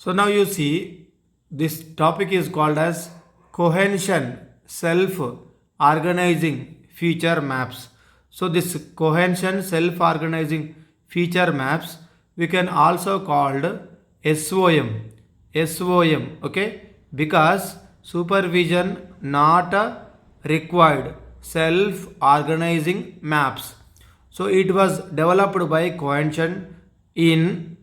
So now you see this topic is called as cohesion self-organizing feature maps. So this cohesion self-organizing feature maps we can also called SOM, okay, because supervision not required self-organizing maps. So it was developed by cohesion in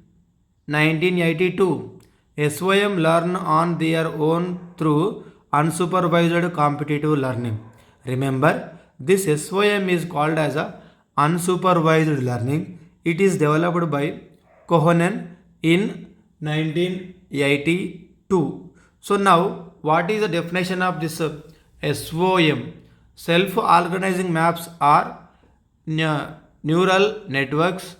1982. SOM learn on their own through unsupervised competitive learning. Remember, this SOM is called as a unsupervised learning. It is developed by Cohen in 1982. So now, what is the definition of this SOM? Self-organizing maps are neural networks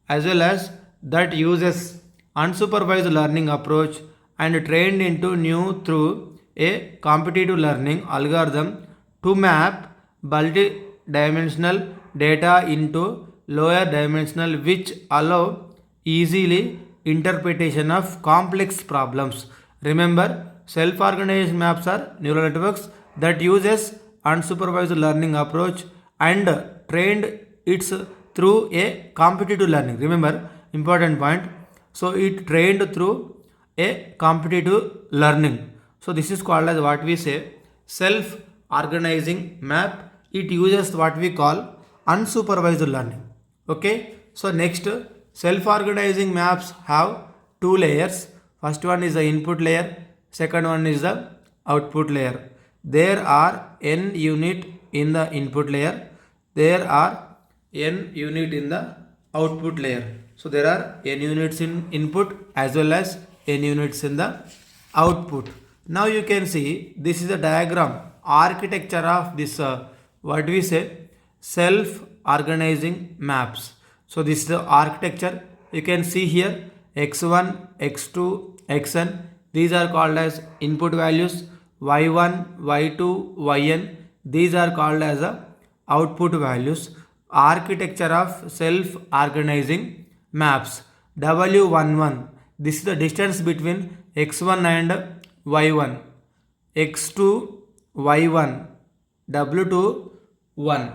as well as that uses unsupervised learning approach and trained into new through a competitive learning algorithm to map multi-dimensional data into lower dimensional which allow easily interpretation of complex problems. Remember, self-organized maps are neural networks that uses unsupervised learning approach and trained it's through a competitive learning. Remember, important point. So it trained through a competitive learning. So this is called as what we say self-organizing map. It uses what we call unsupervised learning. Okay. So next, self-organizing maps have two layers. First one is the input layer. Second one is the output layer. There are n unit in the input layer. There are n unit in the output layer. So there are n units in input as well as n units in the output. Now you can see this is a diagram architecture of this what we say self-organizing maps. So this is the architecture. You can see here x1, x2, xn. These are called as input values. y1, y2, yn. These are called as output values. Architecture of self-organizing maps. W11. This is the distance between x1 and y1. x2, y1. W2, 1.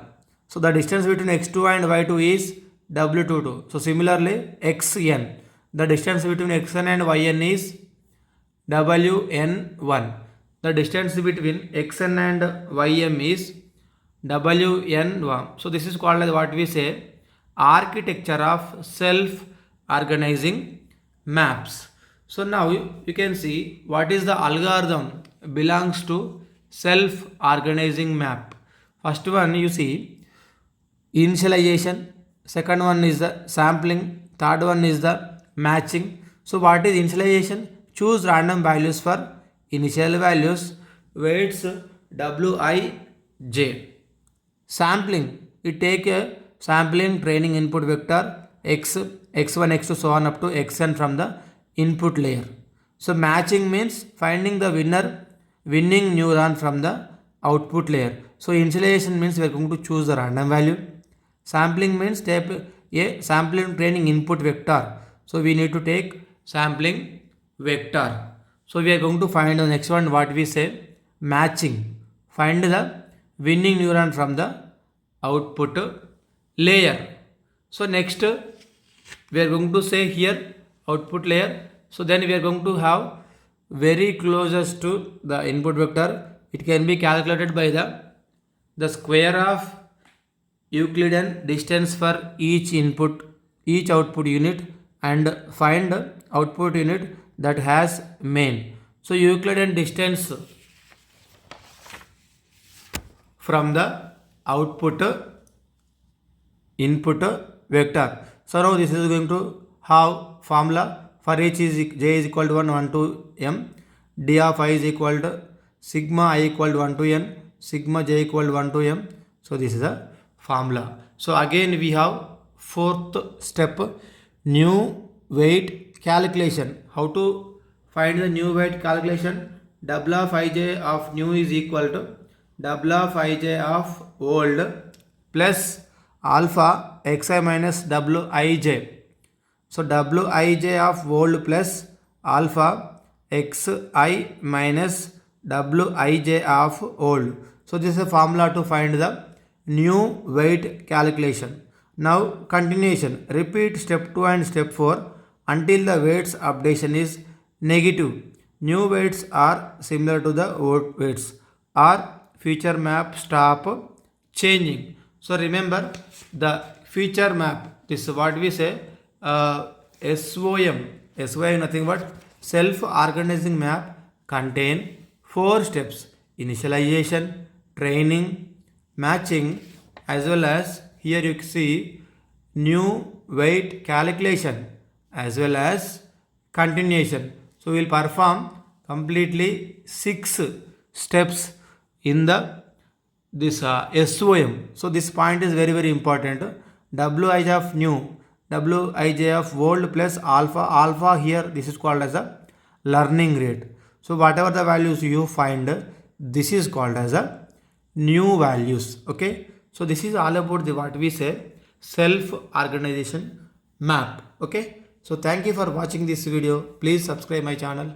So the distance between x2 and y2 is W22. So similarly, xn. The distance between xn and yn is wn1. The distance between xn and ym is wn1. So this is called as what we say architecture of self-organizing maps. So now you can see what is the algorithm belongs to self-organizing map. First one you see initialization, second one is the sampling, third one is the matching. So what is initialization? Choose random values for initial values, weights wij. Sampling, it take a sampling training input vector x, x1, x2 so on up to xn from the input layer. So matching means finding the winning neuron from the output layer. So initialization means we are going to choose the random value. Sampling means take a sampling training input vector. So we need to take sampling vector. So we are going to find the next one what we say matching. Find the winning neuron from the output layer. So next we are going to say here output layer. So then we are going to have very closest to the input vector. It can be calculated by the square of Euclidean distance for each output unit and find output unit that has main. So Euclidean distance from the output input vector. So now this is going to have formula for h is j is equal to 1 to m, d of I is equal to sigma I equal to 1 to n, sigma j equal to 1 to m. So this is a formula. So again we have fourth step, new weight calculation. How to find the new weight calculation? W of ij of new is equal to W of ij of old plus alpha xi minus wij. So wij of old plus alpha xi minus wij of old. So this is a formula to find the new weight calculation. Now continuation. Repeat step 2 and step 4 until the weights updation is negative. New weights are similar to the old weights or feature map stop changing. So remember the feature map. This is what we say SOM. SOM nothing but self-organizing map contain 4 steps: initialization, training, matching, as well as here you see new weight calculation as well as continuation. So we will perform completely 6 steps in the this SOM. So this point is very very important. Wij of new, Wij of old plus alpha. Alpha here this is called as a learning rate. So whatever the values you find, this is called as a new values. Okay. So this is all about the what we say self organization map. Okay. So thank you for watching this video. Please subscribe my channel.